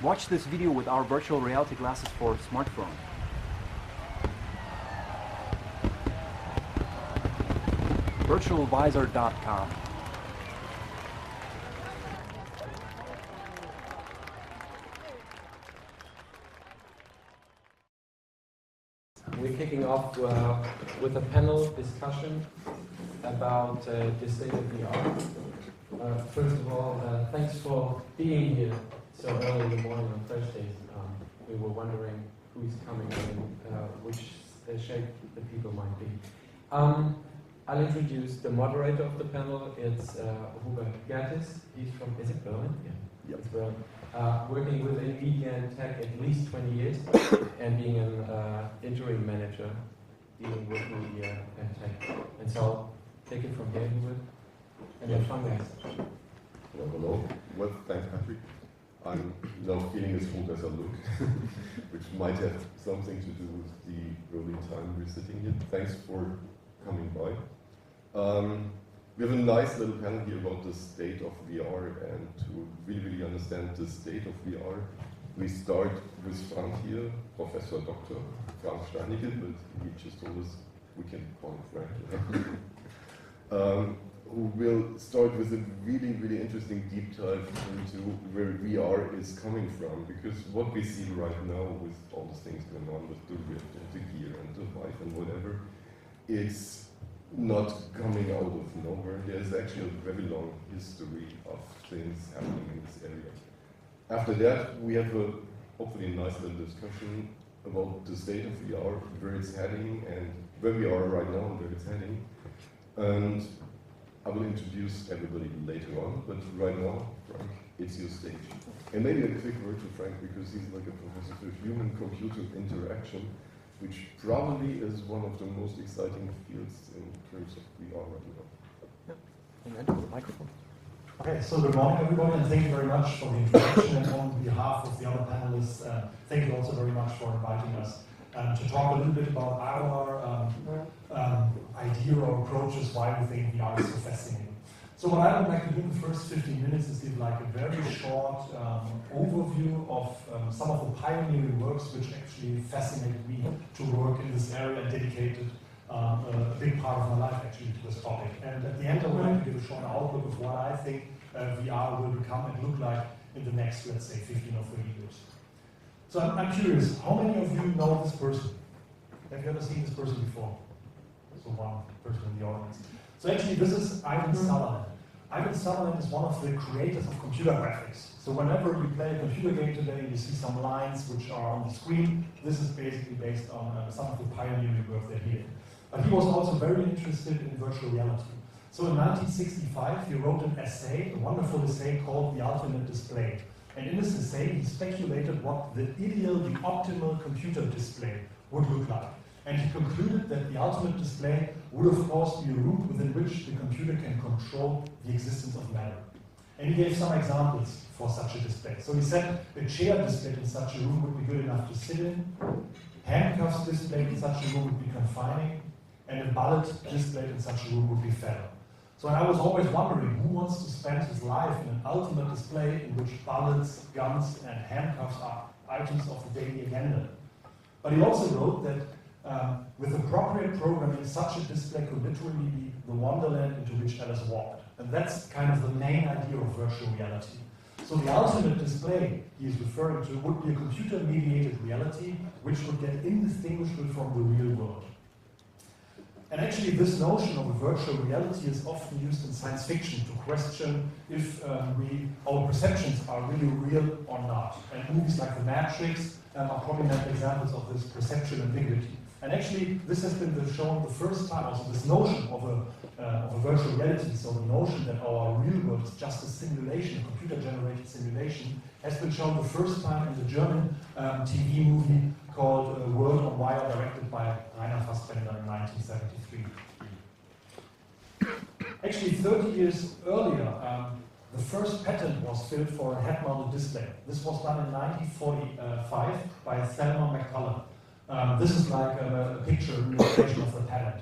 Watch this video with our virtual reality glasses for smartphone. virtualvizor.com. We're kicking off with a panel discussion about the state of VR. First of all, thanks for being here so early in the morning on Thursdays. We were wondering who's coming and which shape the people might be. I'll introduce the moderator of the panel. It's Hubert Gertis. He's from, is it Berlin? Yeah. Yep. It's Berlin. Working within media and tech at least 20 years and being an interim manager dealing with media and tech. And so I'll take it from here, Hubert. And have fun, guys. Hello. Well, thanks, Patrick. I'm now feeling as old as I look, which might have something to do with the early time we're sitting here. Thanks for coming by. We have a nice little panel here about the state of VR, and to really understand the state of VR, we start with Frank here, Professor Dr. Frank Steinicke, but he just told us we can call him Frank. Who will start with a really interesting deep dive into where VR is coming from, because what we see right now with all the things going on with the Rift and the Gear and the Vive and whatever, it's not coming out of nowhere. There's actually a very long history of things happening in this area. After that, we have a hopefully a nice little discussion about the state of VR, where it's heading and where we are right now and where it's heading. And I will introduce everybody later on, but right now, Frank, it's your stage. And maybe a quick word to Frank, because he's like a professor of human-computer interaction, which probably is one of the most exciting fields in terms of VR right now. Yeah, and the microphone. Okay, so good morning everybody, and thank you very much for the introduction. And on behalf of the other panelists, thank you also very much for inviting us to talk a little bit about our idea or approaches why we think VR is so fascinating. So what I would like to do in the first 15 minutes is give like a very short overview of some of the pioneering works which actually fascinated me to work in this area and dedicated a big part of my life actually to this topic. And at the end I would like to give a short outlook of what I think VR will become and look like in the next, let's say, 15 or 30 years. So I'm curious, how many of you know this person? Have you ever seen this person before? So one person in the audience. So actually this is Ivan Sutherland. Ivan Sutherland is one of the creators of computer graphics. So whenever you play a computer game today, you see some lines which are on the screen. This is basically based on some of the pioneering work that he did. But he was also very interested in virtual reality. So in 1965, he wrote an essay, a wonderful essay called The Ultimate Display. And in this essay, he speculated what the ideal, the optimal computer display would look like. And he concluded that the ultimate display would of course be a room within which the computer can control the existence of matter. And he gave some examples for such a display. So he said a chair displayed in such a room would be good enough to sit in, handcuffs displayed in such a room would be confining, and a bullet displayed in such a room would be fatal. So I was always wondering who wants to spend his life in an ultimate display in which bullets, guns, and handcuffs are items of the daily agenda. But he also wrote that with appropriate programming, such a display could literally be the wonderland into which Alice walked. And that's kind of the main idea of virtual reality. So the ultimate display he is referring to would be a computer-mediated reality which would get indistinguishable from the real world. And actually this notion of a virtual reality is often used in science fiction to question if our perceptions are really real or not. And movies like The Matrix are prominent examples of this perceptual ambiguity. And actually, this has been shown the first time, also this notion of a virtual reality, so the notion that our real world is just a simulation, a computer-generated simulation, has been shown the first time in the German TV movie called World on Wire, directed by Rainer Fassbender in 1973. Actually, 30 years earlier, the first patent was filed for a head-mounted display. This was done in 1945 by Thelma McCullum. This is like a picture illustration of the patent.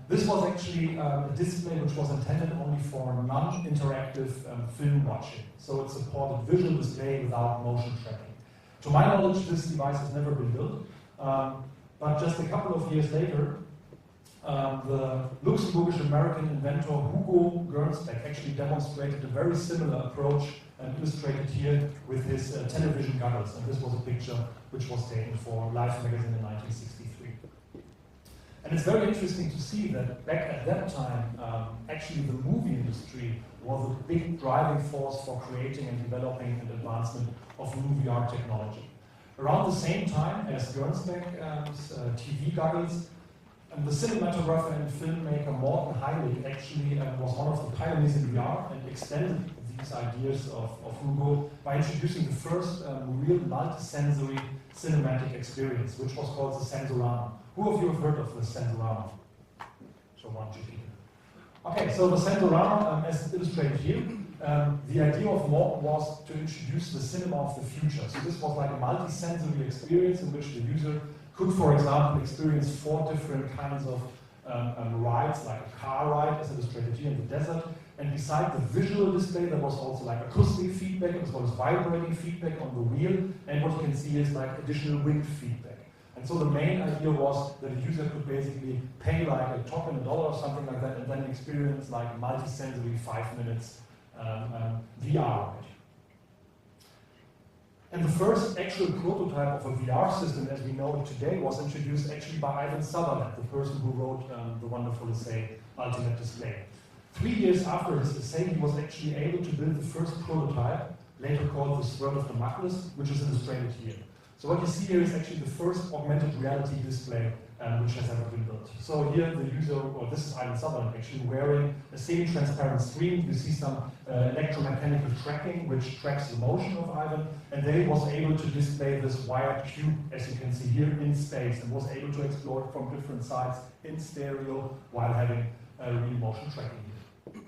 This was actually a display which was intended only for non-interactive film watching. So it supported visual display without motion tracking. To my knowledge, this device has never been built, but just a couple of years later, the Luxembourgish American inventor Hugo Gertis actually demonstrated a very similar approach and illustrated here with his television goggles. And this was a picture which was taken for Life magazine in 1963. And it's very interesting to see that back at that time, actually the movie industry was a big driving force for creating and developing an advancement of new VR technology. Around the same time as Gernsback's TV goggles, the cinematographer and filmmaker Morten Heilig actually was one of the pioneers in VR and extended these ideas of Hugo by introducing the first real multi-sensory cinematic experience, which was called the Sensorama. Who of you have heard of the Sensorama? So one, two people. Okay, so the Sensorama, as illustrated here, the idea of Morten was to introduce the cinema of the future. So this was like a multi-sensory experience in which the user could, for example, experience 4 different kinds of rides, like a car ride, as illustrated here in the desert. And beside the visual display, there was also like acoustic feedback as well as vibrating feedback on the wheel. And what you can see is like additional wind feedback. And so the main idea was that a user could basically pay like a top in $1 or something like that, and then experience like multi-sensory 5 minutes VR ride. And the first actual prototype of a VR system as we know it today was introduced actually by Ivan Sutherland, the person who wrote the wonderful essay, Ultimate Display. 3 years after his essay, he was actually able to build the first prototype, later called the Swirl of Damocles, which is illustrated here. So what you see here is actually the first augmented reality display which has ever been built. So here the user, or this is Ivan Sutherland actually wearing a semi-transparent screen. You see some electromechanical tracking which tracks the motion of Ivan, and then he was able to display this wired cube, as you can see here, in space, and was able to explore it from different sides in stereo while having real motion tracking here.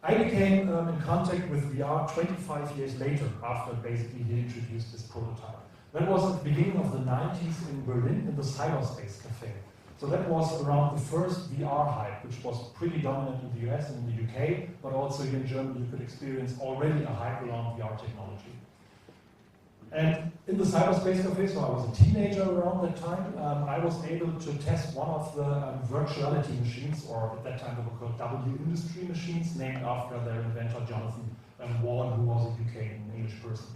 I became in contact with VR 25 years later after basically he introduced this prototype. That was at the beginning of the 90s in Berlin in the Cyberspace Cafe. So that was around the first VR hype, which was pretty dominant in the US and in the UK, but also here in Germany you could experience already a hype around VR technology. And in the Cyberspace Cafe, so I was a teenager around that time, I was able to test one of the virtuality machines, or at that time they were called W Industry machines, named after their inventor Jonathan Warren, who was a UK English person.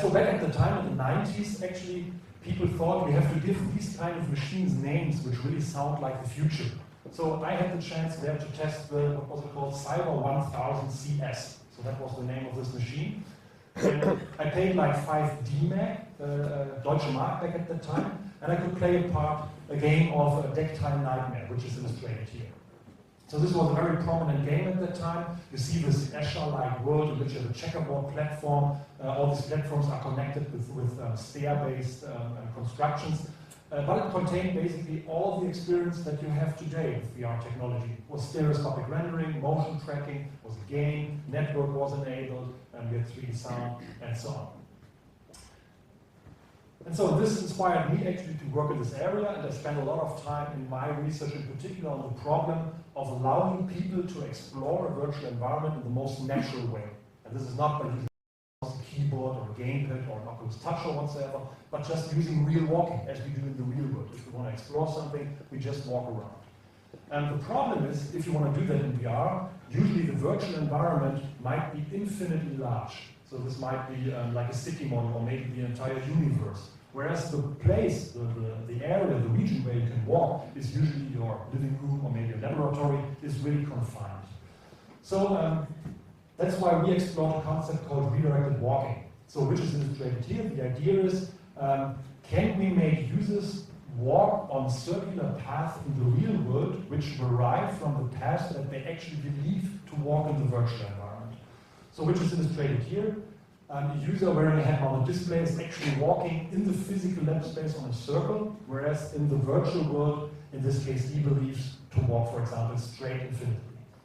So back at the time in the 90s, actually, people thought we have to give these kind of machines names which really sound like the future. So I had the chance there to test the, what was it called, Cyber 1000 CS. So that was the name of this machine. And I paid like 5 D-Mark, Deutsche Mark back at that time, and I could play a game of Decktime Nightmare, which is illustrated here. So this was a very prominent game at that time. You see this Escher-like world in which you have a checkerboard platform. All these platforms are connected with stair-based constructions. But it contained basically all the experience that you have today with VR technology. It was stereoscopic rendering, motion tracking, was a game, network was enabled, and we had 3D sound, and so on. And so this inspired me actually to work in this area, and I spent a lot of time in my research in particular on the problem of allowing people to explore a virtual environment in the most natural way. And this is not by using a keyboard or a gamepad or an Oculus Touch or whatsoever, but just using real walking as we do in the real world. If we want to explore something, we just walk around. And the problem is, if you want to do that in VR, usually the virtual environment might be infinitely large. So this might be like a city model or maybe the entire universe. Whereas the place, the area, the region where you can walk is usually your living room or maybe a laboratory is really confined. So that's why we explored a concept called redirected walking. So which is illustrated here. The idea is, can we make users walk on circular paths in the real world which derive from the paths that they actually believe to walk in the virtual environment. So which is illustrated here. A user wearing a head-mounted display is actually walking in the physical lab space on a circle, whereas in the virtual world, in this case, he believes to walk, for example, straight infinitely.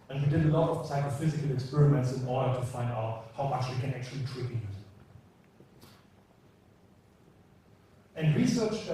And we did a lot of psychophysical experiments in order to find out how much we can actually trick a user. And research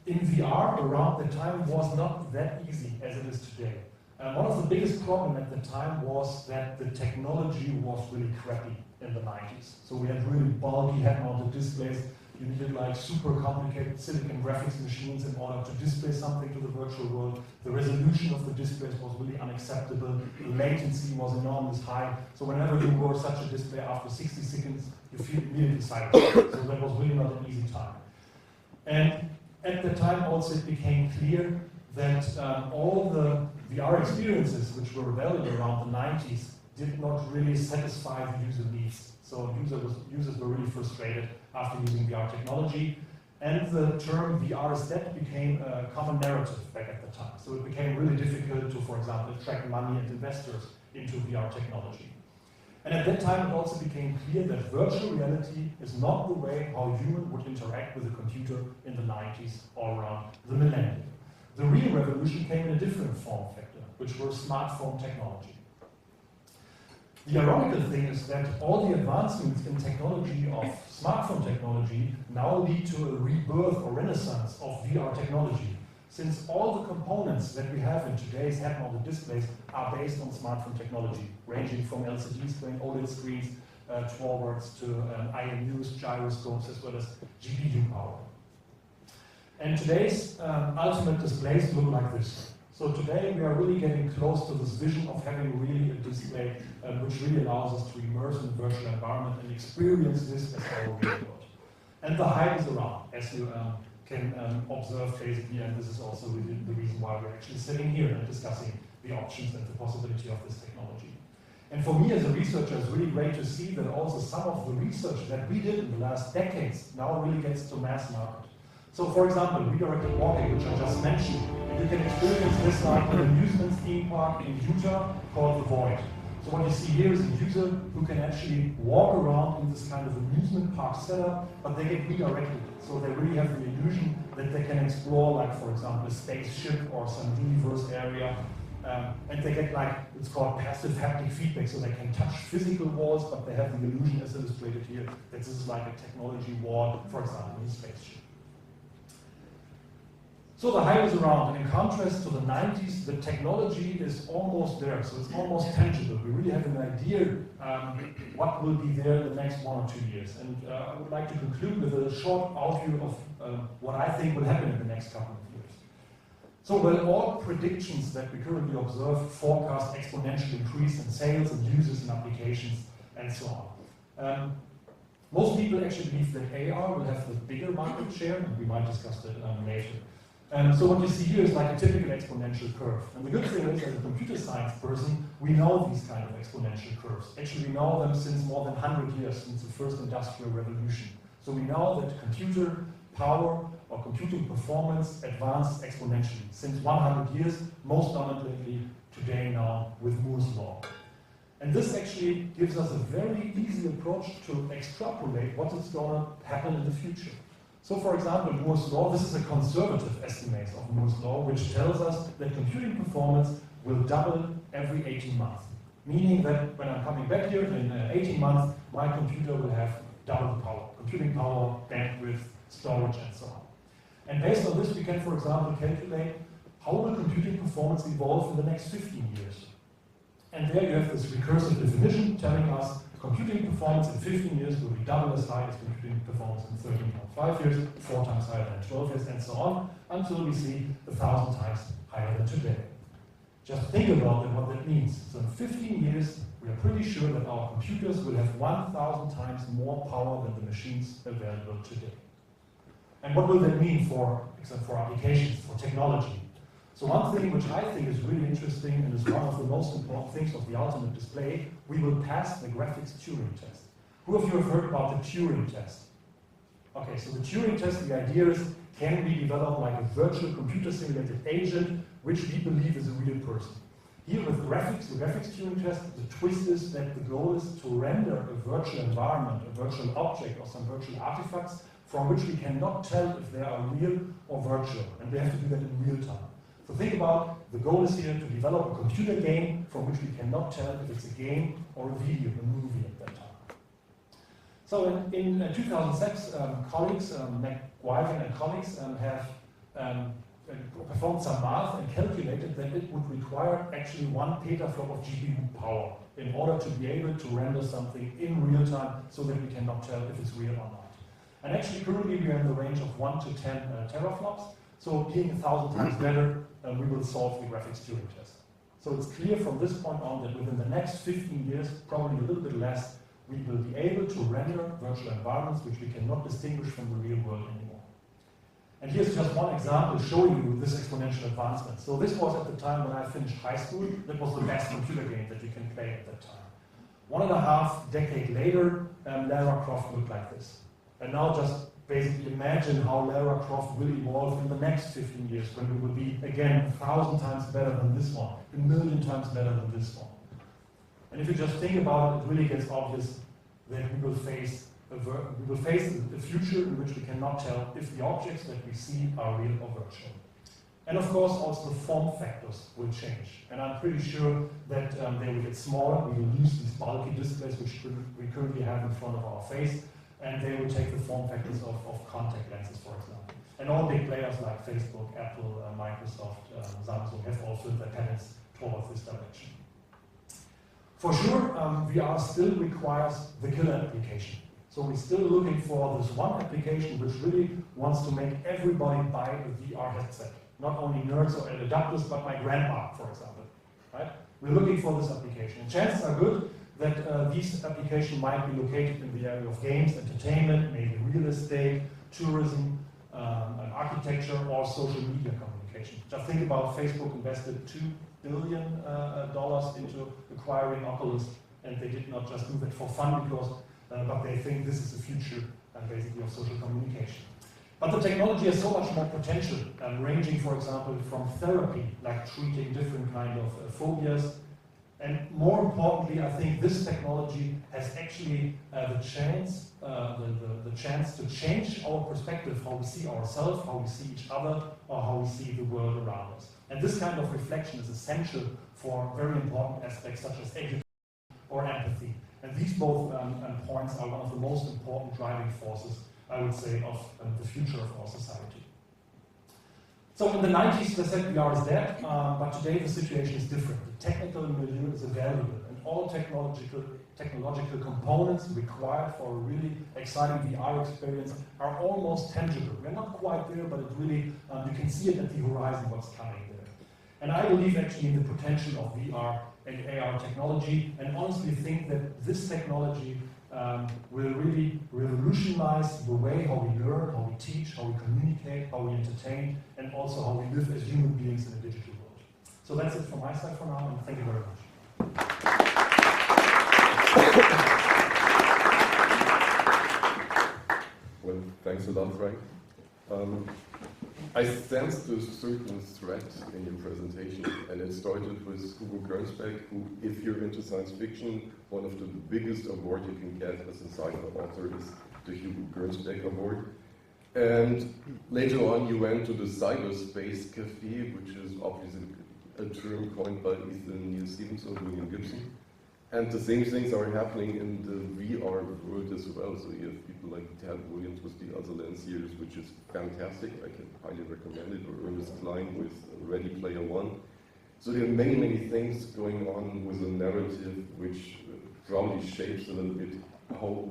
in VR around the time was not that easy as it is today. One of the biggest problems at the time was that the technology was really crappy in the 90s. So we had really bulky head-mounted displays. You needed like super complicated silicon graphics machines in order to display something to the virtual world. The resolution of the displays was really unacceptable. The latency was enormously high. So whenever you were such a display after 60 seconds, you feel immediately silent. So that was really not an easy time. And at the time also it became clear that all the VR experiences which were available around the 90s did not really satisfy the user needs. So users were really frustrated after using VR technology. And the term VR is dead became a common narrative back at the time. So it became really difficult to, for example, attract money and investors into VR technology. And at that time it also became clear that virtual reality is not the way how human would interact with a computer in the 90s or around the millennium. The real revolution came in a different form factor, which was smartphone technology. The ironical thing is that all the advancements in technology of smartphone technology now lead to a rebirth or renaissance of VR technology, since all the components that we have in today's head-mounted displays are based on smartphone technology, ranging from LCD screen, OLED screens, towards to IMUs, gyroscopes, as well as GPU power. And today's ultimate displays look like this. So today we are really getting close to this vision of having really a display which really allows us to immerse in a virtual environment and experience this as our real world. And the hype is around, as you can observe basically, and this is also really the reason why we're actually sitting here and discussing the options and the possibility of this technology. And for me as a researcher, it's really great to see that also some of the research that we did in the last decades now really gets to mass market. So for example, redirected walking, which I just mentioned, you can experience this like an amusement theme park in Utah called The Void. So what you see here is a user who can actually walk around in this kind of amusement park setup, but they get redirected. So they really have the illusion that they can explore, like for example, a spaceship or some universe area. And they get like, it's called passive haptic feedback, so they can touch physical walls, but they have the illusion as illustrated here that this is like a technology wall, for example, in a spaceship. So the hype is around, and in contrast to the 90s, the technology is almost there, so it's almost tangible. We really have an idea what will be there in the next 1 or 2 years. And I would like to conclude with a short overview of what I think will happen in the next couple of years. So while all predictions that we currently observe forecast exponential increase in sales and users and applications and so on. Most people actually believe that AR will have the bigger market share, and we might discuss that later. So what you see here is like a typical exponential curve. And the good thing is, as a computer science person, we know these kind of exponential curves. Actually, we know them since more than 100 years, since the first industrial revolution. So we know that computer power or computing performance advances exponentially since 100 years, most dominantly today now with Moore's law. And this actually gives us a very easy approach to extrapolate what is going to happen in the future. So for example, Moore's law, this is a conservative estimate of Moore's law, which tells us that computing performance will double every 18 months. Meaning that when I'm coming back here in 18 months, my computer will have double the power. Computing power, bandwidth, storage, and so on. And based on this, we can, for example, calculate how will computing performance evolve in the next 15 years. And there you have this recursive definition telling us computing performance in 15 years will be double as high as computing performance in 13.5 years, 4 times higher than 12 years, and so on, until we see 1,000 times higher than today. Just think about what that means. So in 15 years, we are pretty sure that our computers will have 1,000 times more power than the machines available today. And what will that mean for applications, for technology? So one thing which I think is really interesting and is one of the most important things of the ultimate display, we will pass the graphics Turing test. Who of you have heard about the Turing test? Okay, so the Turing test, the idea is, can we develop like a virtual computer simulated agent which we believe is a real person? Here with graphics, the graphics Turing test, the twist is that the goal is to render a virtual environment, a virtual object or some virtual artifacts from which we cannot tell if they are real or virtual, and we have to do that in real time. So think about, the goal is here to develop a computer game from which we cannot tell if it's a game or a video, a movie at that time. So in 2006, colleagues, McGuigan and colleagues have performed some math and calculated that it would require actually 1 petaflop of GPU power in order to be able to render something in real time so that we cannot tell if it's real or not. And actually currently we are in the range of 1 to 10 teraflops, so being 1,000 times better, we will solve the graphics Turing test. So it's clear from this point on that within the next 15 years, probably a little bit less, we will be able to render virtual environments which we cannot distinguish from the real world anymore. And here's just one example showing you this exponential advancement. So this was at the time when I finished high school. That was the best computer game that you can play at that time. 1.5 decades later, Lara Croft looked like this. And now just basically imagine how Lara Croft will evolve in the next 15 years when we will be, again, 1,000 times better than this one, 1,000,000 times better than this one. And if you just think about it, it really gets obvious that we will face a future in which we cannot tell if the objects that we see are real or virtual. And of course, also the form factors will change. And I'm pretty sure that they will get smaller. We will lose these bulky displays which we currently have in front of our face, and they will take the form factors of contact lenses, for example. And all big players like Facebook, Apple, Microsoft, Samsung have all filled their patents towards this direction. For sure, VR still requires the killer application. So we're still looking for this one application which really wants to make everybody buy a VR headset. Not only nerds or adapters, but my grandma, for example. Right? We're looking for this application. And chances are good that these applications might be located in the area of games, entertainment, maybe real estate, tourism, architecture, or social media communication. Just think about Facebook invested $2 billion into acquiring Oculus, and they did not just do that for fun because but they think this is the future basically of social communication. But the technology has so much more potential, ranging, for example, from therapy, like treating different kind of phobias. And more importantly, I think this technology has actually the chance to change our perspective, how we see ourselves, how we see each other, or how we see the world around us. And this kind of reflection is essential for very important aspects such as education or empathy. And these both points are one of the most important driving forces, I would say, of the future of our society. So in the 90s, they said VR is dead, but today the situation is different. The technical milieu is available, and all technological components required for a really exciting VR experience are almost tangible. We're not quite there, but it really, you can see it at the horizon what's coming there. And I believe actually in the potential of VR and AR technology, and honestly think that this technology will really revolutionize the way how we learn, how we teach, how we communicate, how we entertain, and also how we live as human beings in a digital world. So that's it from my side for now, and thank you very much. Well, thanks a lot, Frank. I sensed a certain threat in your presentation, and it started with Hubert Gertis, who, if you're into science fiction, one of the biggest awards you can get as a sci-fi author is the Hubert Gertis Award. And later on, you went to the cyberspace cafe, which is obviously a term coined by Ethan Neil Stevenson and William Gibson. And the same things are happening in the VR world as well. So you have people like Ted Williams with the Other Lens series, which is fantastic. I can highly recommend it. Or Ernest Cline with Ready Player One. So there are many, many things going on with a narrative which probably shapes a little bit how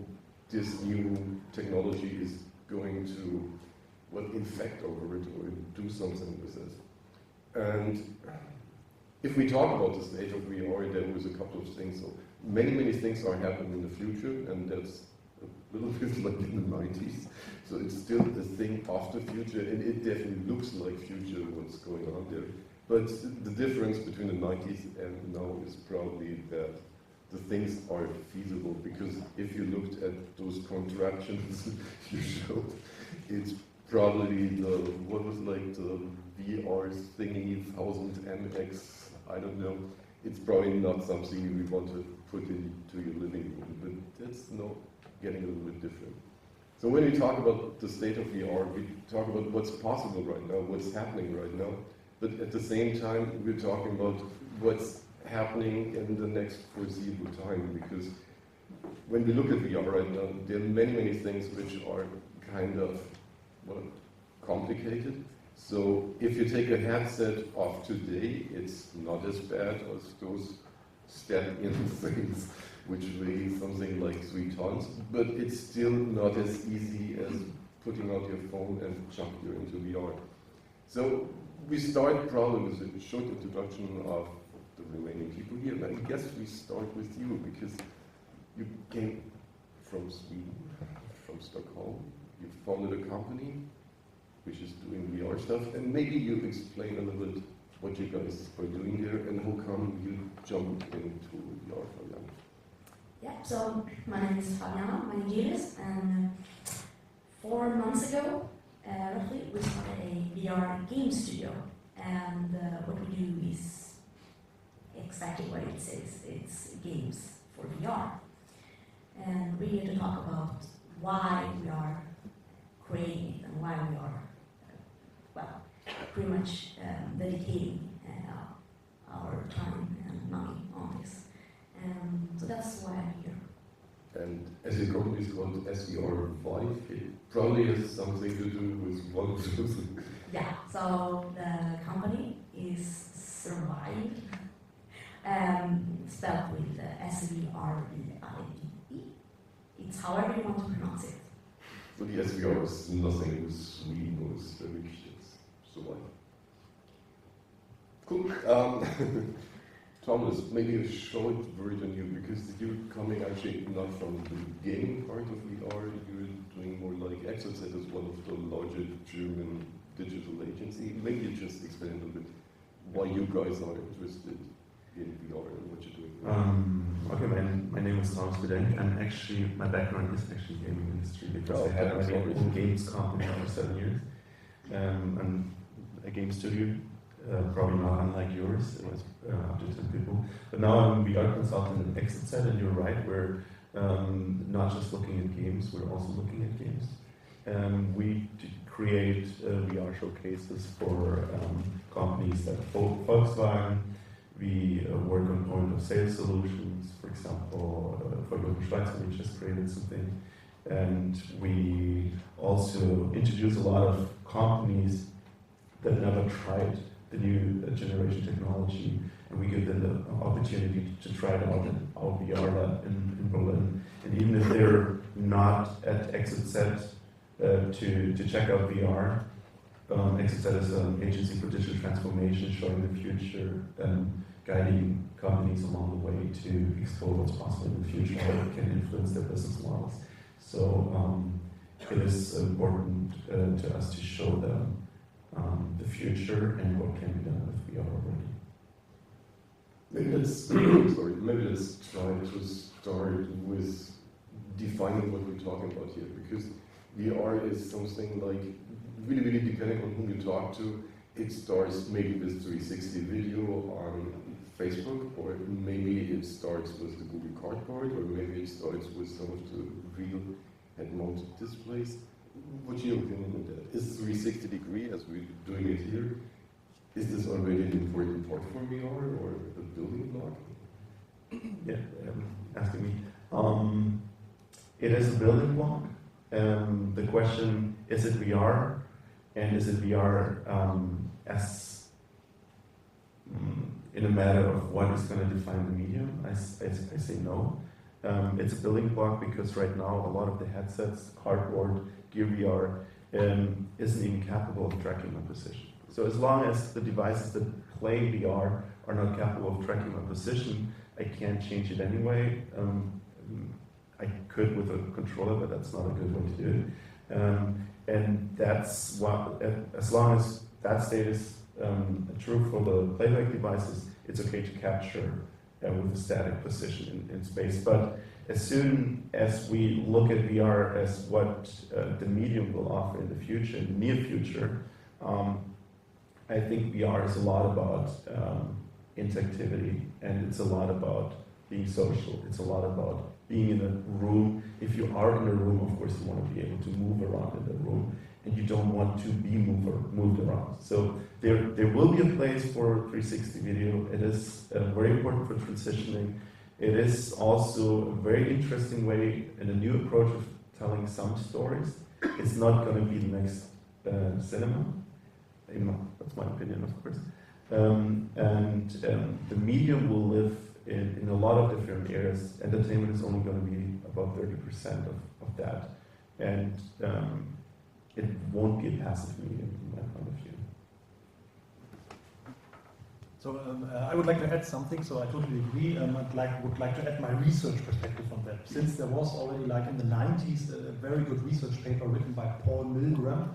this new technology is going to, well, infect over it or do something with it. And if we talk about the state of VR, there was a couple of things. So many, many things are happening in the future, and that's a little bit like in the 90s. So it's still a thing of the future, and it definitely looks like future, what's going on there. But the difference between the 90s and now is probably that the things are feasible, because if you looked at those contraptions you showed, it's probably the, what was like the VR thingy, 1000MX, I don't know. It's probably not something you want to put into your living room, but that's not getting a little bit different. So when we talk about the state of VR, we talk about what's possible right now, what's happening right now, but at the same time, we're talking about what's happening in the next foreseeable time, because when we look at VR right now, there are many, many things which are kind of, well, complicated. So if you take a headset off today, it's not as bad as those step-in things, which weigh something like 3 tons, but it's still not as easy as putting out your phone and jump you into VR. So we start probably with a short introduction of the remaining people here, and I guess we start with you, because you came from Sweden, from Stockholm. You founded a company which is doing VR stuff, and maybe you explain a little bit what you guys are doing there and how come you jumped into VR, Faviana. Yeah, so my name is Faviana Vangelius, and 4 months ago, roughly, we started a VR game studio, and what we do is exactly what it says, it's games for VR. And we're here to talk about why we are creating it and why we are, pretty much dedicating our time and money on this. So that's why I'm here. And as your company is called SVR Vive, it probably has something to do with one person. Yeah, so the company is Survive, spelled with SVRVIVE. It's however you want to pronounce it. So the SVR is nothing with Sweden, with the rich, it's Survive. Cool. Thomas, maybe a short word on you, because you're coming actually not from the gaming part of VR, you're doing more like Exoset as one of the larger German digital agency. Maybe you just explain a little bit why you guys are interested in VR and what you're doing. Okay, my name is Thomas Bedenk, and actually my background is actually gaming industry, because I had my own games company for 7 years, and a game studio. Probably not unlike yours, it was up to 10 people. But now I'm a VR consultant at Exoset, and you're right, we're not just looking at games, we're also looking at games. We create VR showcases for companies like Volkswagen. We work on point of sale solutions, for example, for Schweizer, we just created something. And we also introduce a lot of companies that never tried the new generation technology, and we give them the opportunity to try it out in our VR lab in Berlin. And even if they're not at Exoset to check out VR, Exoset is an agency for digital transformation, showing the future and guiding companies along the way to explore what's possible in the future, how it can influence their business models. So it is important to us to show them the future and what can be done with VR already. Maybe let's try to start with defining what we're talking about here, because VR is something like really depending on whom you talk to. It starts maybe with 360 video on Facebook, or maybe it starts with the Google Cardboard, or maybe it starts with some of the real head-mounted displays. What's your opinion on that? Is 360 degree, as we're doing it here, is this already an important part for VR or a building block? Yeah, asking me. It is a building block. The question, is it VR? And is it VR as in a matter of what is going to define the medium? I say no. It's a building block because right now a lot of the headsets, cardboard, Gear VR, isn't even capable of tracking my position. So as long as the devices that play VR are not capable of tracking my position, I can't change it anyway. I could with a controller, but that's not a good way to do it. And that's what, as long as that state is true for the playback devices, it's okay to capture with a static position in space. But as soon as we look at VR as what the medium will offer in the future, in the near future, I think VR is a lot about interactivity, and it's a lot about being social. It's a lot about being in a room. If you are in a room, of course, you want to be able to move around in the room, and you don't want to be moved around. So there will be a place for 360 video. It is very important for transitioning. It is also a very interesting way and a new approach of telling some stories. It's not going to be the next cinema. That's my opinion, of course. The medium will live in a lot of different areas. Entertainment is only going to be about 30% of that, and it won't be a passive medium from my point of view. So I would like to add something. So I totally agree. Would like to add my research perspective on that. Since there was already, like in the 90s, a very good research paper written by Paul Milgram,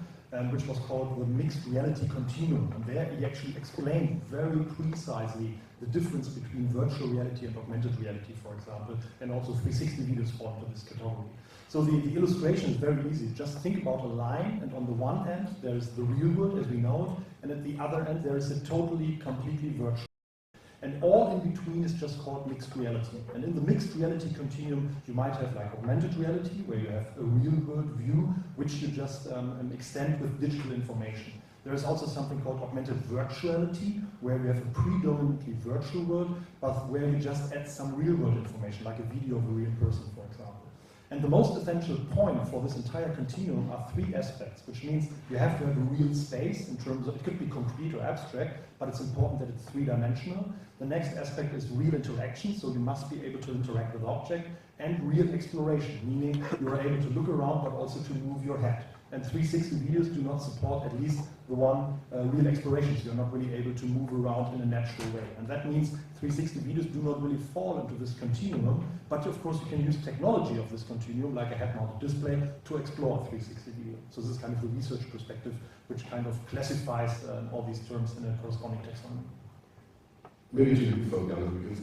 which was called the Mixed Reality Continuum. And there he actually explained very precisely the difference between virtual reality and augmented reality, for example, and also 360 videos fall into this category. So the illustration is very easy. Just think about a line, and on the one end there is the real world as we know it, and at the other end there is a totally, completely virtual. And all in between is just called mixed reality. And in the mixed reality continuum, you might have like augmented reality, where you have a real world view, which you just extend with digital information. There is also something called augmented virtuality, where we have a predominantly virtual world, but where you just add some real world information, like a video of a real person, for example. And the most essential point for this entire continuum are three aspects, which means you have to have a real space in terms of, it could be concrete or abstract, but it's important that it's three-dimensional. The next aspect is real interaction, so you must be able to interact with object, and real exploration, meaning you are able to look around but also to move your head. And 360 videos do not support at least the one real exploration, so you're not really able to move around in a natural way. And that means 360 videos do not really fall into this continuum, but of course you can use technology of this continuum, like a head-mounted display, to explore 360 video. So this is kind of the research perspective, which kind of classifies all these terms in a corresponding taxonomy. Maybe to you, Faviana, because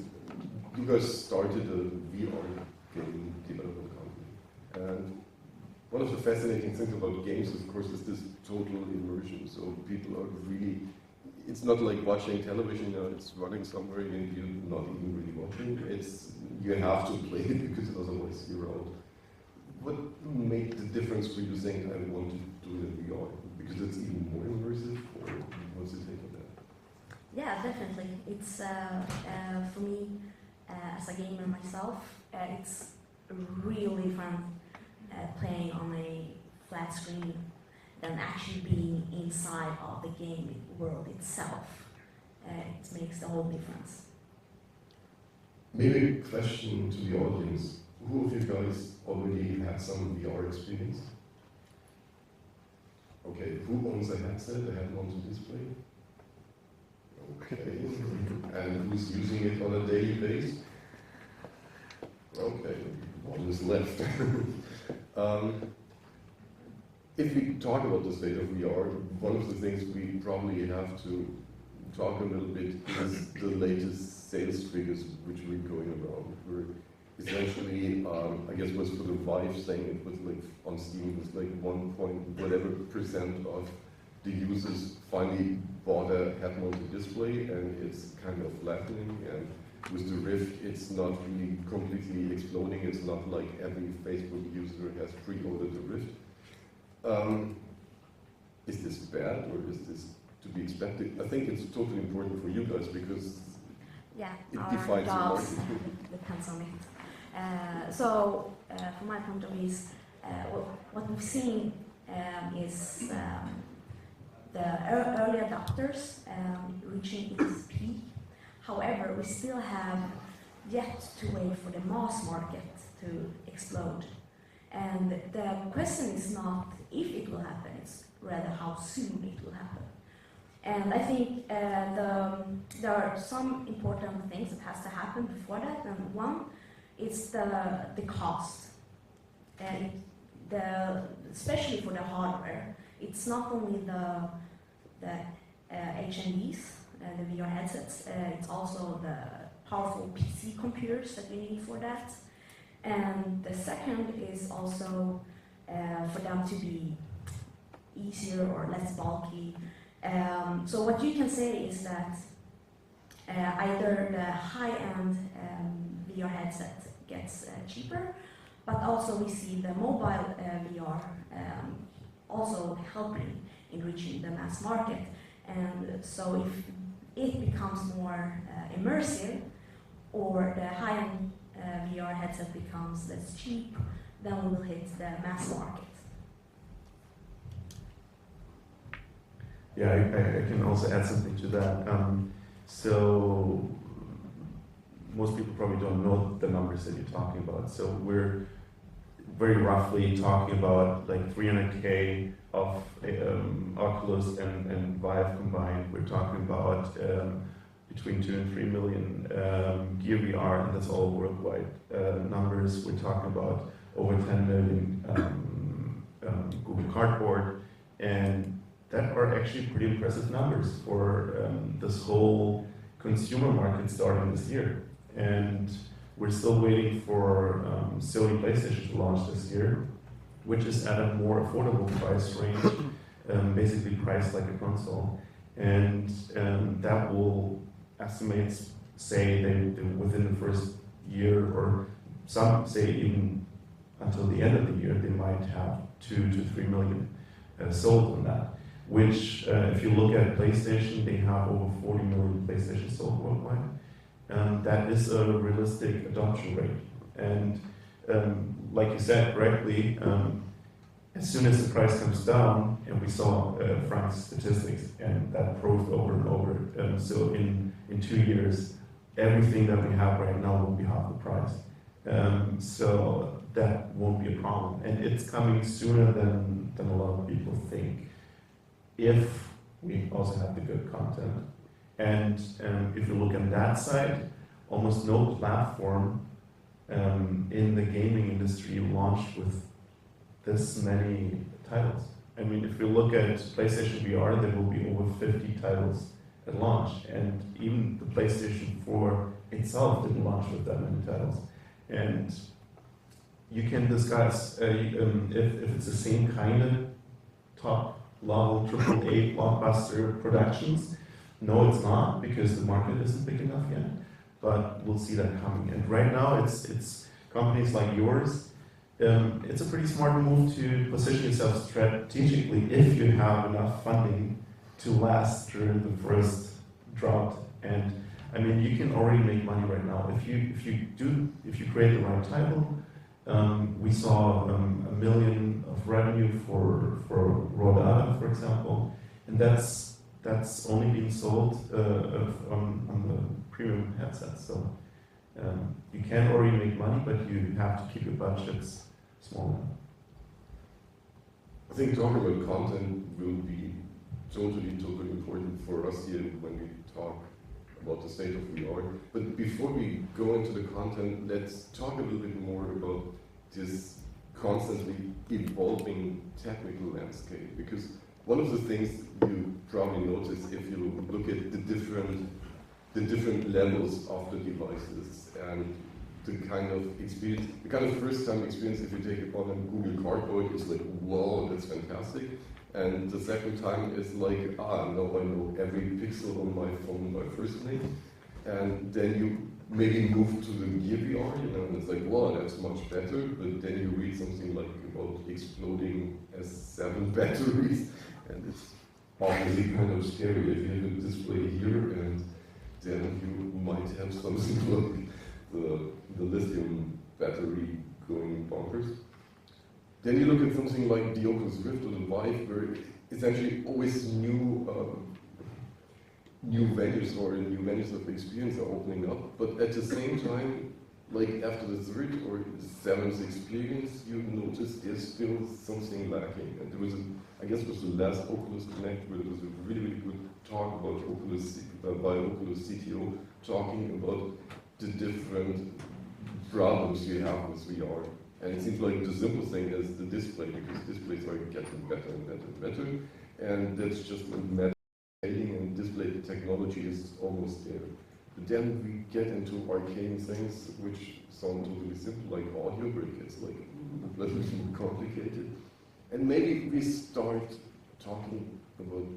you guys started a VR game development company. And one of the fascinating things about games, of course, is this total immersion. So people are really, it's not like watching television, it's running somewhere and you're not even really watching. It's, you have to play it because otherwise you're out. What made the difference for you saying, I want to do it in VR? Because it's even more immersive, or what's your take on that? Yeah, definitely. It's, for me, as a gamer myself, it's really fun playing on a flat screen than actually being inside of the game world itself. It makes the whole difference. Maybe a question to the audience. Who of you guys already had some VR experience? Okay, who owns a headset, a head-mounted display? Okay, and who's using it on a daily basis? Okay, one is left. If we talk about the state of VR, one of the things we probably have to talk a little bit is the latest sales figures which were going around. Where essentially, I guess was for the Vive saying it was like on Steam, it was like 1.whatever% of the users finally bought a head-mounted display, and it's kind of flattening. And with the Rift, it's not really completely exploding. It's not like every Facebook user has pre-ordered the Rift. Is this bad, or is this to be expected? I think it's totally important for you guys because it defines the market. Depends on it. From my point of view, what we've seen is the early adopters reaching its peak. However, we still have yet to wait for the mass market to explode. And the question is not if it will happen, it's rather how soon it will happen. And I think there are some important things that has to happen before that. And one is the cost. And especially for the hardware, it's not only the HMDs, the VR headsets, it's also the powerful PC computers that we need for that. And the second is also for them to be easier or less bulky. So what you can say is that either the high-end VR headset gets cheaper, but also we see the mobile VR also helping in reaching the mass market. And so if it becomes more immersive, or the high-end VR headset becomes less cheap, then we will hit the mass market. Yeah, I can also add something to that. So most people probably don't know the numbers that you're talking about. So we're very roughly talking about like 300K of Oculus and Vive combined. We're talking about between 2 and 3 million Gear VR, and that's all worldwide numbers. We're talking about over 10 million Google Cardboard, and that are actually pretty impressive numbers for this whole consumer market starting this year. And we're still waiting for Sony PlayStation to launch this year, which is at a more affordable price range, basically priced like a console. And that will estimate, say, they within the first year, or some say even until the end of the year, they might have 2 to 3 million sold on that. Which, if you look at PlayStation, they have over 40 million PlayStation sold worldwide. That is a realistic adoption rate. And like you said correctly, as soon as the price comes down, and we saw Frank's statistics, and that proved over and over, so in 2 years, everything that we have right now will be half the price. So that won't be a problem. And it's coming sooner than a lot of people think, if we also have the good content. And if you look on that side, almost no platform in the gaming industry launched with this many titles. I mean, if you look at PlayStation VR, there will be over 50 titles at launch, and even the PlayStation 4 itself didn't launch with that many titles. And you can discuss if it's the same kind of top level AAA blockbuster productions. No, it's not, because the market isn't big enough yet, but we'll see that coming. And right now, it's companies like yours. It's a pretty smart move to position yourself strategically if you have enough funding to last during the first drought. And I mean, you can already make money right now if you create the right title. We saw $1 million of revenue for Rodada, for example, and that's only being sold on the premium headsets. So you can already make money, but you have to keep your budgets small. I think talking about content will be totally important for us here when we talk about the state of VR. But before we go into the content, let's talk a little bit more about this constantly evolving technical landscape. Because one of the things you probably notice if you look at the different levels of the devices and the kind of experience, the kind of first-time experience, if you take it on a Google Cardboard, is like, wow, that's fantastic. And the second time is like, now I know every pixel on my phone by first name. And then you maybe move to the Gear VR, and it's like, wow, that's much better. But then you read something like about exploding S7 batteries, and it's obviously kind of scary if you have a display here, and then you might have something like the lithium battery going bonkers. Then you look at something like the Oculus Rift or the Vive, where essentially always new venues of experience are opening up. But at the same time, like after the third or the seventh experience, you notice there's still something lacking. And there was, I guess it was the last Oculus Connect, where there was a really, really good talk about Oculus, by Oculus CTO, talking about the different problems you have with VR. And it seems like the simple thing is the display, because displays are getting better and better and better. And that's just a matter of scaling, and display technology is almost there. But then we get into arcane things which sound totally simple, like audio, but it gets like a little bit more complicated. And maybe we start talking about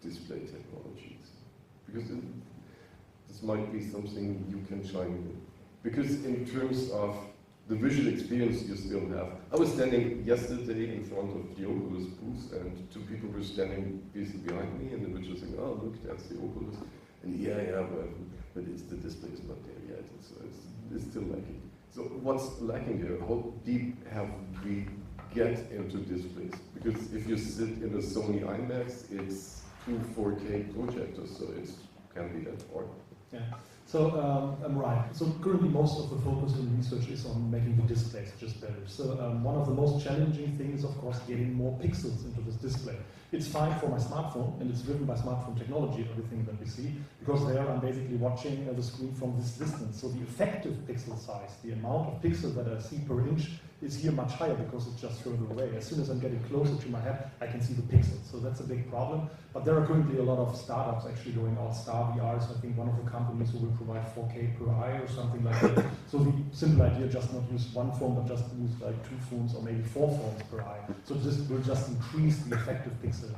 display technologies, because this might be something you can chime in. Because in terms of the visual experience you still have. I was standing yesterday in front of the Oculus booth, and two people were standing behind me, and they were just saying, oh, look, that's the Oculus. And yeah, but it's the display is not there yet. It's still lacking. So what's lacking there? How deep have we get into displays? Because if you sit in a Sony IMAX, it's two 4K projectors, so it can be that hard. Yeah. So I'm right. So currently most of the focus in research is on making the displays just better. So one of the most challenging things, of course, getting more pixels into this display. It's fine for my smartphone, and it's driven by smartphone technology, everything that we see, because there I'm basically watching the screen from this distance. So the effective pixel size, the amount of pixels that I see per inch, is here much higher because it's just further away. As soon as I'm getting closer to my head, I can see the pixels. So that's a big problem. But there are currently a lot of startups actually going out. Star VR is, I think, one of the companies who will provide 4K per eye or something like that. So the simple idea, just not use one phone, but just use like 2 phones or maybe 4 phones per eye. So this will just increase the effective pixel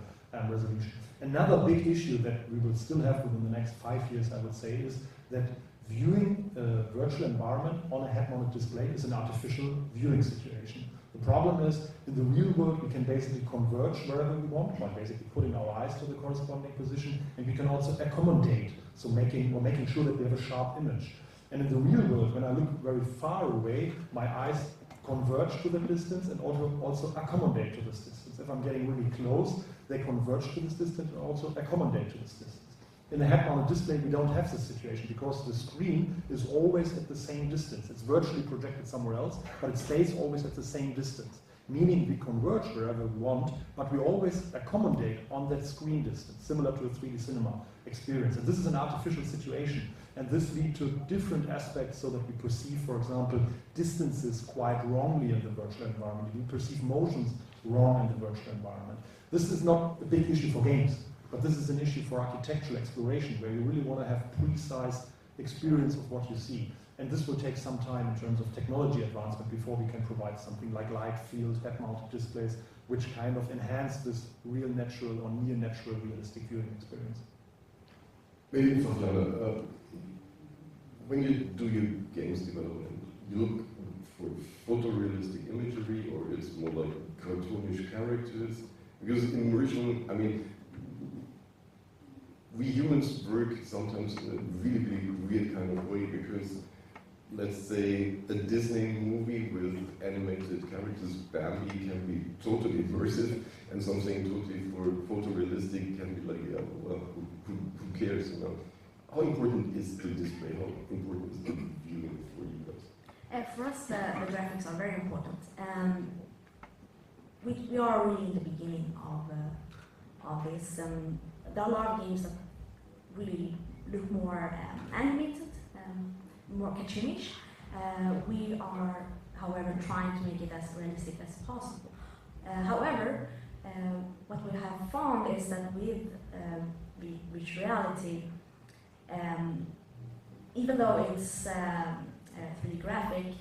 resolution. Another big issue that we will still have within the next 5 years, I would say, is that viewing a virtual environment on a head-mounted display is an artificial viewing situation. The problem is, in the real world, we can basically converge wherever we want by basically putting our eyes to the corresponding position, and we can also accommodate, so making sure that we have a sharp image. And in the real world, when I look very far away, my eyes converge to the distance and also accommodate to this distance. If I'm getting really close, they converge to this distance and also accommodate to this distance. In the head-mounted display, we don't have this situation because the screen is always at the same distance. It's virtually projected somewhere else, but it stays always at the same distance. Meaning we converge wherever we want, but we always accommodate on that screen distance, similar to a 3D cinema experience. And this is an artificial situation. And this leads to different aspects so that we perceive, for example, distances quite wrongly in the virtual environment. We perceive motions wrong in the virtual environment. This is not a big issue for games. But this is an issue for architectural exploration, where you really want to have precise experience of what you see. And this will take some time in terms of technology advancement before we can provide something like light field, head-mounted displays, which kind of enhance this real natural or near natural realistic viewing experience. Maybe Faviana, when you do your games development, you look for photorealistic imagery, or it's more like cartoonish characters? Because immersion, I mean, we humans work sometimes in a really, really weird kind of way, because let's say a Disney movie with animated characters, Bambi, can be totally immersive, and something totally photorealistic can be like, yeah, well, who cares, you know? How important is the display? How important is the viewing for you guys? For us, the graphics are very important. We are really in the beginning of this. There are a lot of games that really look more animated, more cartoonish. We are, however, trying to make it as realistic as possible. However, what we have found is that with virtual reality, even though it's 3D graphic,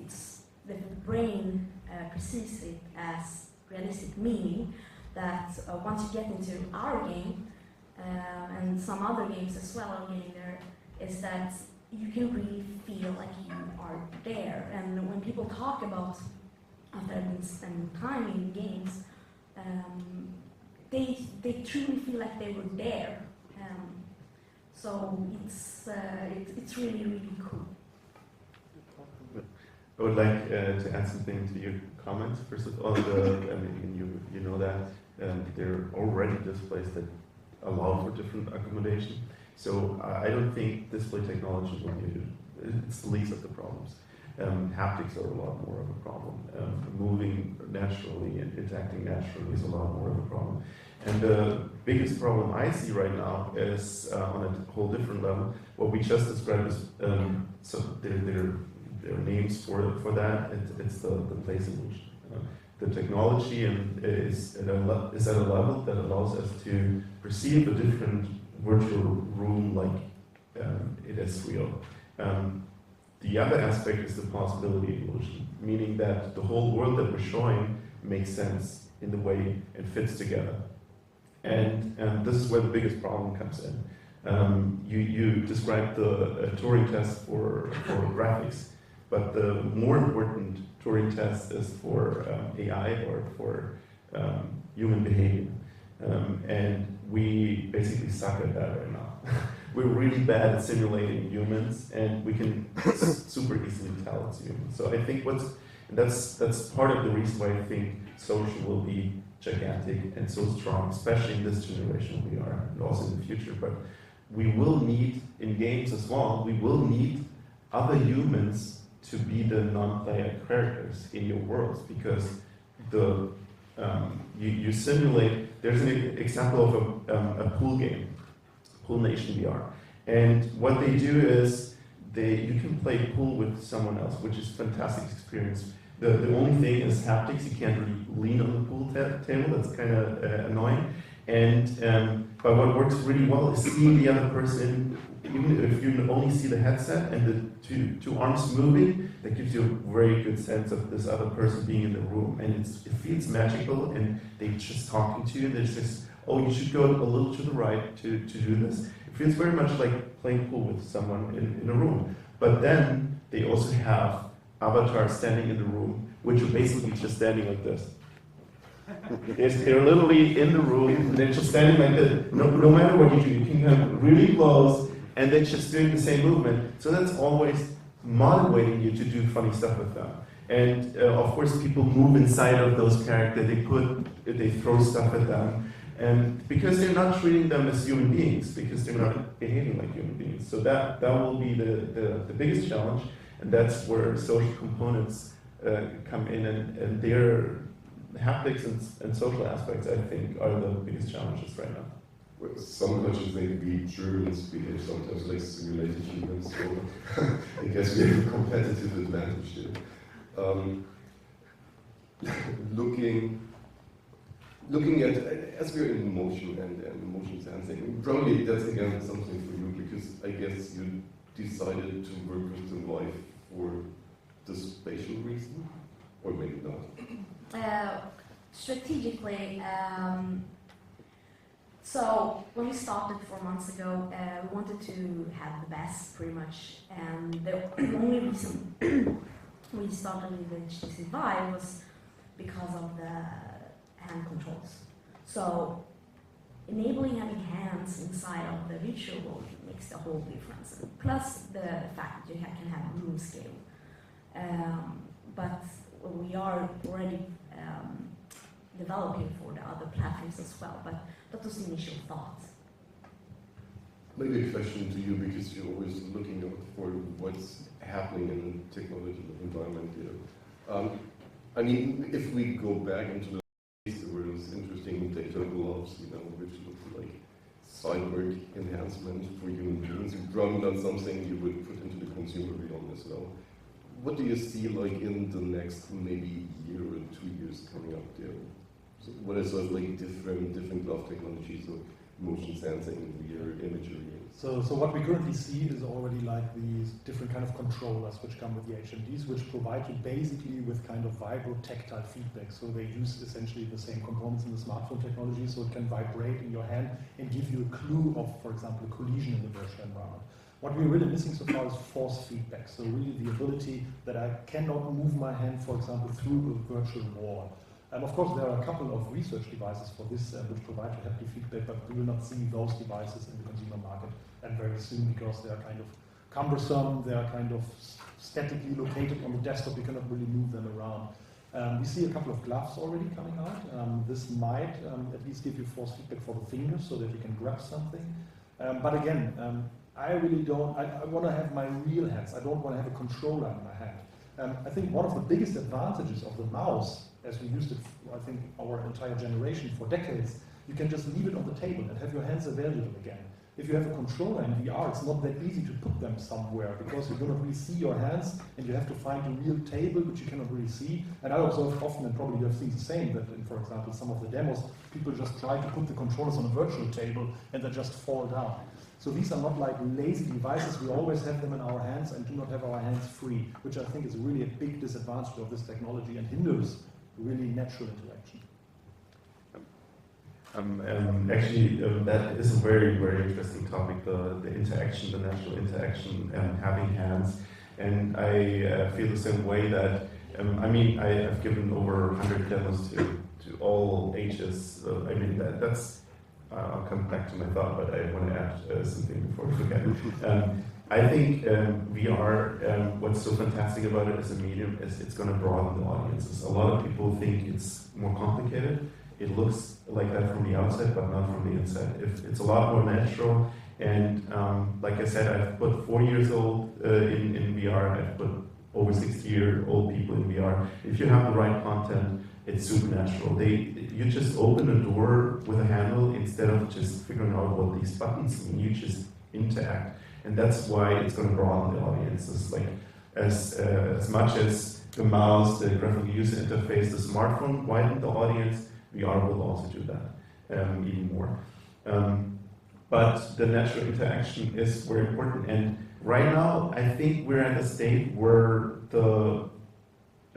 it's the brain perceives it as realistic, meaning that once you get into our game, and some other games as well are getting there, is that you can really feel like you are there. And when people talk about after they've been spending time in games, they truly feel like they were there. So it's really, really cool. I would like to add something to your comments. First of all, you know that there are already displays that allow for different accommodation. So I don't think display technology will be, it's the least of the problems. Haptics are a lot more of a problem. Moving naturally and interacting naturally is a lot more of a problem. And the biggest problem I see right now is on a whole different level. What we just described is, so there are names for that. It's the place in which the technology is at a level that allows us to perceive a different virtual room like it is real. The other aspect is the possibility illusion, meaning that the whole world that we're showing makes sense in the way it fits together. And this is where the biggest problem comes in. You described the Turing test for graphics, but the more important Turing test is for AI or for human behavior. And we basically suck at that right now. We're really bad at simulating humans, and we can super easily tell it's human. So I think that's part of the reason why I think social will be gigantic and so strong, especially in this generation of VR and also in the future. But we will need, in games as well, we will need other humans to be the non-player characters in your worlds, because you simulate. There's an example of a pool game, Pool Nation VR, and what they do is you can play pool with someone else, which is a fantastic experience. The only thing is haptics. You can't really lean on the pool table. That's kind of annoying. And but what works really well is seeing the other person, even if you only see the headset and the two arms moving. That gives you a very good sense of this other person being in the room, and it feels magical. And they're just talking to you. There's this, oh, you should go a little to the right to do this. It feels very much like playing pool with someone in a room. But then they also have avatars standing in the room, which are basically just standing like this. They're literally in the room, they're just standing like this. No matter what you do, you can come really close, and they're just doing the same movement. So that's always motivating you to do funny stuff with them. And of course, people move inside of those characters. They throw stuff at them, and because they're not treating them as human beings, because they're not behaving like human beings. So that will be the biggest challenge, and that's where social components come in, and their haptics and social aspects, I think, are the biggest challenges right now. Well, some countries, maybe Germans behave sometimes like simulated humans, so I guess we have a competitive advantage here. Looking at, as we're in motion and motion sensing, probably that's again something for you, because I guess you decided to work with the life for the spatial reason, or maybe not. Strategically, so when we started 4 months ago, we wanted to have the best, pretty much, and the only reason we started with the HTC Vive was because of the hand controls. So enabling having hands inside of the virtual world makes a whole difference. Plus the fact that you can have room scale. But we are already developing for the other platforms as well. But that was the initial thought. Maybe a question to you, because you're always looking out for what's happening in the technological environment here. I mean, if we go back into the days, there was interesting data gloves, which looked like cyborg enhancement for human beings. You've probably done something you would put into the consumer realm as well. What do you see like in the next maybe year or 2 years coming up there? So what are sort of like different glove technologies, or motion sensing, VR imagery? So what we currently see is already like these different kind of controllers which come with the HMDs, which provide you basically with kind of vibro-tactile feedback. So they use essentially the same components in the smartphone technology, so it can vibrate in your hand and give you a clue of, for example, a collision in the virtual environment. What we're really missing so far is force feedback. So really the ability that I cannot move my hand, for example, through a virtual wall. And of course, there are a couple of research devices for this which provide you haptic feedback, but we will not see those devices in the consumer market and very soon, because they are kind of cumbersome, they are kind of statically located on the desktop, you cannot really move them around. We see a couple of gloves already coming out. This might at least give you force feedback for the fingers so that you can grab something. But again, I really don't, I want to have my real hands. I don't want to have a controller in my hand. I think one of the biggest advantages of the mouse, as we used it, I think, our entire generation for decades, you can just leave it on the table and have your hands available again. If you have a controller in VR, it's not that easy to put them somewhere, because you do not really see your hands and you have to find a real table which you cannot really see. And I observe often, and probably you have seen the same, that in, for example, some of the demos, people just try to put the controllers on a virtual table and they just fall down. So these are not like lazy devices, we always have them in our hands and do not have our hands free, which I think is really a big disadvantage of this technology and hinders really natural interaction. Actually, that is a very, very interesting topic, the interaction, the natural interaction, having hands. And I feel the same way that, I mean, I've given over 100 demos to all ages. I mean, that's, I'll come back to my thought, but I want to add something before we forget. I think VR, what's so fantastic about it as a medium is it's going to broaden the audiences. A lot of people think it's more complicated. it looks like that from the outside, but not from the inside. It's a lot more natural. And like I said, I've put 4 years old in VR. I've put over 60-year-old people in VR. If you have the right content, it's super natural. You just open a door with a handle instead of just figuring out what these buttons mean. You just interact, and that's why it's going to broaden the audience. It's like as much as the mouse, the graphical user interface, the smartphone widen the audience, VR will also do that even more. But the natural interaction is very important, and right now I think we're at a state where the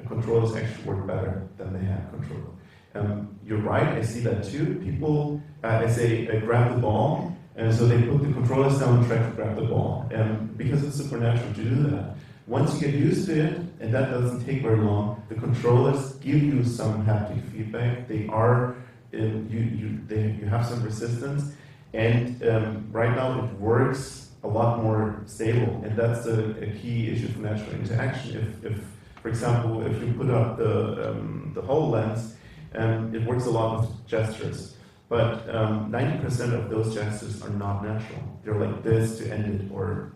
controllers actually work better than the hand controller. You're right, I see that too. People, I say, grab the ball, and so they put the controllers down and try to grab the ball, because it's supernatural to do that. Once you get used to it, and that doesn't take very long, the controllers give you some haptic feedback. They are, you have some resistance, and right now it works a lot more stable, and that's a key issue for natural interaction. If for example, if you put up the HoloLens, it works a lot with gestures, but 90% of those gestures are not natural. They're like this to end it, or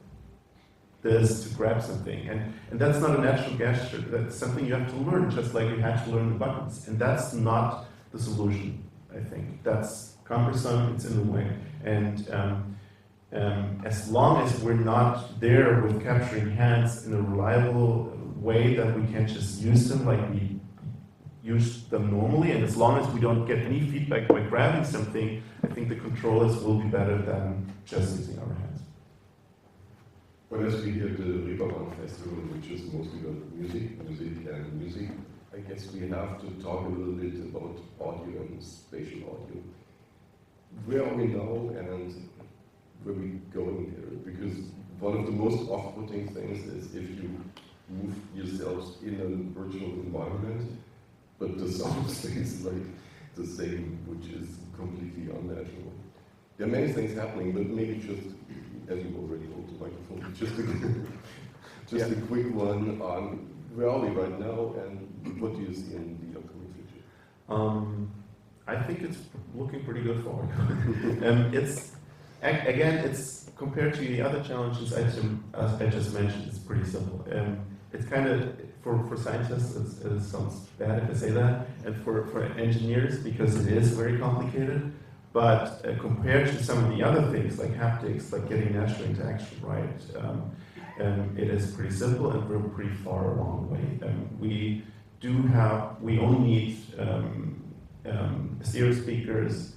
this to grab something, and that's not a natural gesture. That's something you have to learn, just like you had to learn the buttons, and that's not the solution. I think that's cumbersome. It's in the way, and as long as we're not there with capturing hands in a reliable way that we can just use them like we use them normally, and as long as we don't get any feedback by grabbing something, I think the controllers will be better than just using our hands. When as we hear the Reeperbahn festival, which is mostly about music, I guess we have to talk a little bit about audio and spatial audio. Where are we now, and where are we going here? Because one of the most off-putting things is if you move yourselves in a virtual environment, but the sound stays like the same, which is completely unnatural. There are many things happening, but maybe just, as you already hold the microphone, just a quick one on where are we right now, and what do you see in the upcoming future? I think it's looking pretty good forward. It's compared to the other challenges I just mentioned, it's pretty simple. It's kind of, for scientists, it sounds bad if I say that, and for engineers, because it is very complicated, but compared to some of the other things, like haptics, like getting natural interaction right, it is pretty simple, and we're pretty far along the way. We only need stereo speakers,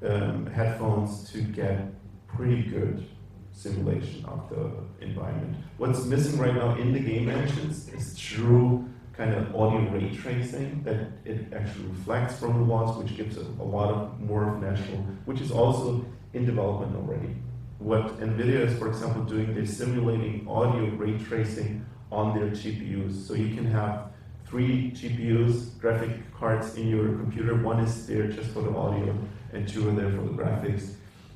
headphones to get pretty good simulation of the environment. What's missing right now in the game engines is true kind of audio ray tracing, that it actually reflects from the walls, which gives a lot of more of natural, which is also in development already. What NVIDIA is, for example, doing, they're simulating audio ray tracing on their GPUs. So you can have 3 GPUs, graphic cards in your computer. One is there just for the audio, and 2 are there for the graphics.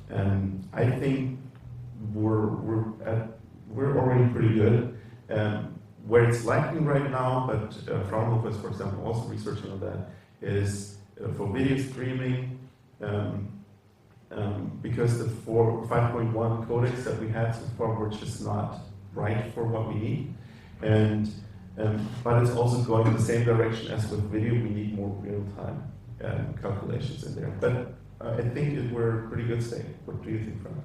And I think we're already pretty good. Where it's lacking right now, but Fraunhofer is, for example, also researching on that, is for video streaming, because the 5.1 codecs that we had so far were just not right for what we need. But it's also going in the same direction as with video. We need more real-time calculations in there. But I think we're in a pretty good state. What do you think, Frank?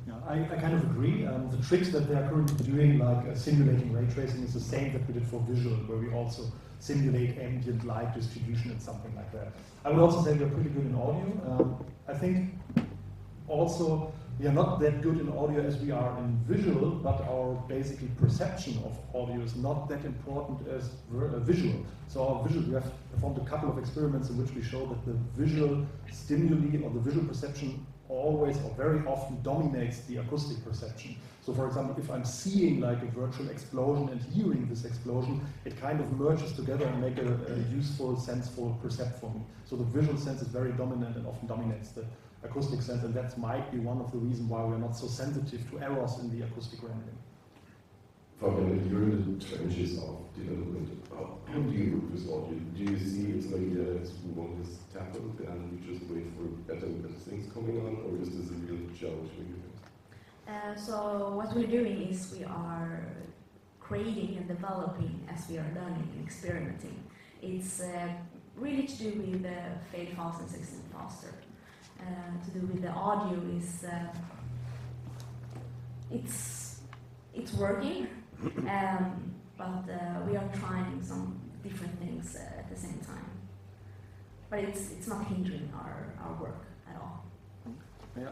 Yeah, I kind of agree. The tricks that they are currently doing, like simulating ray tracing, is the same that we did for visual, where we also simulate ambient light distribution and something like that. I would also say we're pretty good in audio. I think also we are not that good in audio as we are in visual, but our basically perception of audio is not that important as visual. So our visual, we have performed a couple of experiments in which we show that the visual stimuli or the visual perception always or very often dominates the acoustic perception. So for example, if I'm seeing like a virtual explosion and hearing this explosion, it kind of merges together and make a useful, senseful percept for me. So the visual sense is very dominant and often dominates the acoustic sense, and that might be one of the reasons why we're not so sensitive to errors in the acoustic rendering. Fabiana, you're in the trenches of development. How do you work with audio? Do you see it's like, one has happened and you just wait for better and better things coming on, or is this a real challenge for you guys? So what we're doing is we are creating and developing as we are learning and experimenting. It's really to do with fade fast and 16 faster. To do with the audio is it's working, but we are trying some different things at the same time. But it's not hindering our work at all. Yeah.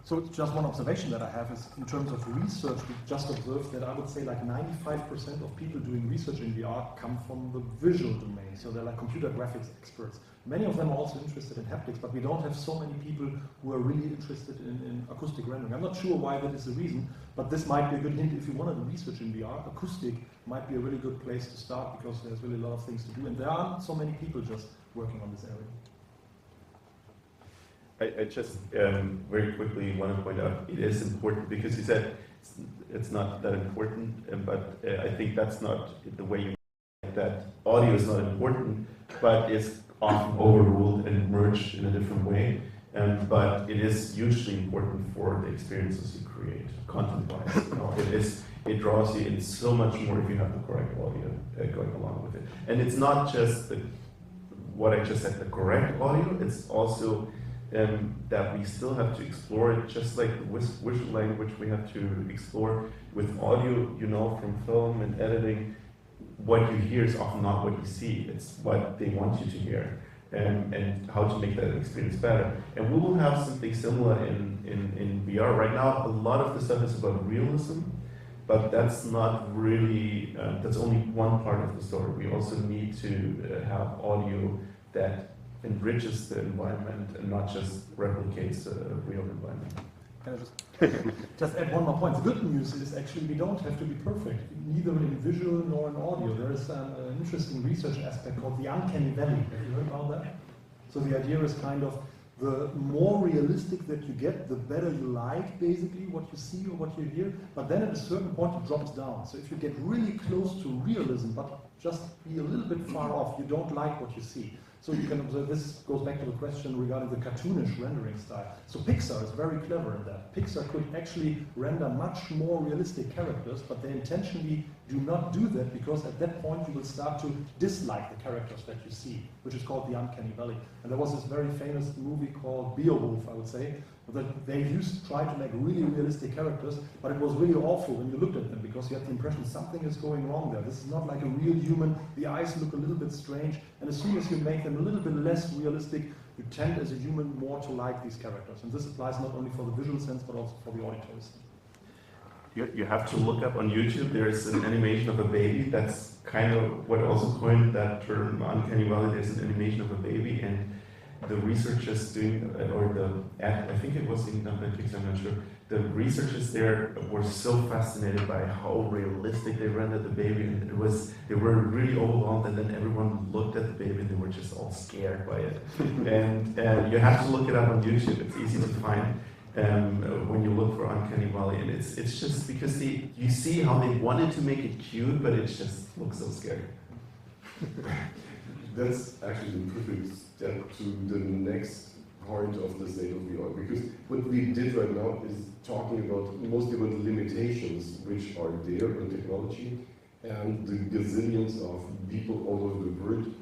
So just one observation that I have is in terms of research, we just observed that I would say like 95% of people doing research in VR come from the visual domain. So they're like computer graphics experts. Many of them are also interested in haptics, but we don't have so many people who are really interested in acoustic rendering. I'm not sure why that is the reason, but this might be a good hint if you want to do research in VR. Acoustic might be a really good place to start because there's really a lot of things to do, and there aren't so many people just working on this area. I just very quickly want to point out it is important because you said it's not that important, but I think that's not the way you that audio is not important, but it's often overruled and merged in a different way. But it is hugely important for the experiences you create, content-wise. You know, it draws you in so much more if you have the correct audio going along with it. And it's not just what I just said, the correct audio. It's also that we still have to explore it, just like the visual language we have to explore with audio. You know, from film and editing, what you hear is often not what you see. It's what they want you to hear, and how to make that experience better. And we will have something similar in VR. Right now, a lot of the stuff is about realism, but that's not really, that's only one part of the story. We also need to have audio that enriches the environment and not just replicates a real environment. Can I just add one more point? The good news is actually we don't have to be perfect, neither in visual nor in audio. There is an interesting research aspect called the uncanny valley. Have you heard about that? So the idea is kind of the more realistic that you get, the better you like basically what you see or what you hear. But then at a certain point it drops down. So if you get really close to realism but just be a little bit far off, you don't like what you see. So you can observe, this goes back to the question regarding the cartoonish rendering style. So Pixar is very clever in that. Pixar could actually render much more realistic characters, but they intentionally do not do that because at that point you will start to dislike the characters that you see, which is called the uncanny valley. And there was this very famous movie called Beowulf, I would say, that they tried to make really realistic characters, but it was really awful when you looked at them because you had the impression something is going wrong there. This is not like a real human. The eyes look a little bit strange, and as soon as you make them a little bit less realistic, you tend as a human more to like these characters. And this applies not only for the visual sense, but also for the auditory sense. You have to look up on YouTube, there's an animation of a baby. That's kind of what also coined that term, uncanny valley. There's an animation of a baby, and the researchers doing, I think it was in Netflix, I'm not sure. The researchers there were so fascinated by how realistic they rendered the baby, and they were really overwhelmed. And then everyone looked at the baby, and they were just all scared by it. And you have to look it up on YouTube. It's easy to find when you look for uncanny valley, and it's just because you see how they wanted to make it cute, but it just looks so scary. That's actually the perfect step to the next part of the state of VR, because what we did right now is talking mostly about the limitations which are there in technology and the gazillions of people all over the world